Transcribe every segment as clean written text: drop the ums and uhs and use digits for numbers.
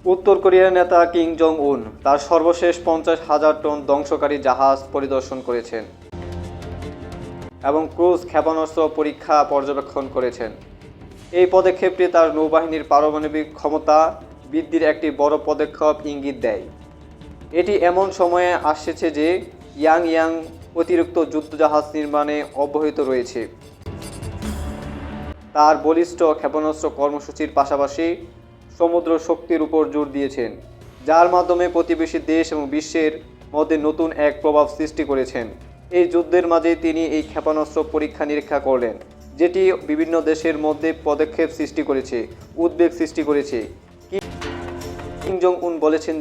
উত্তর কোরিয়ার নেতা কিম জং উন তার সর্বশেষ 50,000 টন ধ্বংসকারী জাহাজ পরিদর্শন করেছেন এবং ক্রুজ ক্ষেপণাস্ত্র পরীক্ষা পর্যবেক্ষণ করেছেন। এই পদক্ষেপটি তার নৌবাহিনীর পারমাণবিক ক্ষমতা বৃদ্ধির একটি বড় পদক্ষেপ ইঙ্গিত দেয়। এটি এমন সময়ে আসছে যে ইয়াং অতিরিক্ত যুদ্ধজাহাজ নির্মাণে অব্যাহত রয়েছে। তার বলিষ্ঠ ক্ষেপণাস্ত্র কর্মসূচির পাশাপাশি সমুদ্র শক্তির উপর জোর দিয়েছেন, যার মাধ্যমে প্রতিবেশী দেশ এবং বিশ্বের মধ্যে নতুন এক প্রভাব সৃষ্টি করেছেন। এই যুদ্ধের মাঝে তিনি এই ক্ষেপণাস্ত্র পরীক্ষা নিরীক্ষা করলেন, যেটি বিভিন্ন দেশের মধ্যে পদক্ষেপ সৃষ্টি করেছে, উদ্বেগ সৃষ্টি করেছে। কিম জং উন বলেছেন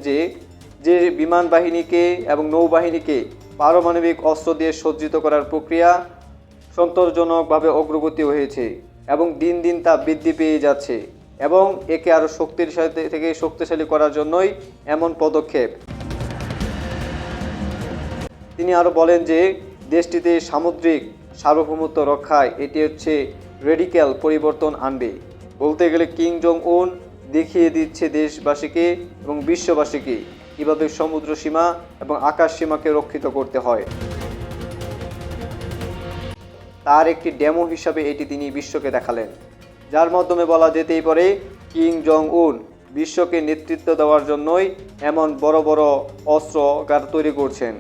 যে বিমান বাহিনীকে এবং নৌবাহিনীকে পারমাণবিক অস্ত্র দিয়ে সজ্জিত করার প্রক্রিয়া সন্তোষজনকভাবে অগ্রগতি হয়েছে এবং দিন দিন তা বৃদ্ধি পেয়ে যাচ্ছে এবং একে আরও শক্তিশালী করার জন্যই এমন পদক্ষেপ। তিনি আরও বলেন যে দেশটিতে সামুদ্রিক সার্বভৌমত্ব রক্ষায় এটি রেডিক্যাল পরিবর্তন আনবে। বলতে গেলে কিম জং উন দেখিয়ে দিচ্ছে দেশবাসীকে এবং বিশ্ববাসীকে কীভাবে সমুদ্র সীমা এবং আকাশ সীমাকে রক্ষিত করতে হয়। তার একটি ডেমো হিসাবে এটি তিনি বিশ্বকে দেখালেন, যার মাধ্যমে বলা যেতেই পারে কিম জং উন বিশ্বকে নেতৃত্ব দেওয়ার জন্যই এমন বড় বড় অস্ত্রাগার তৈরি করছেন।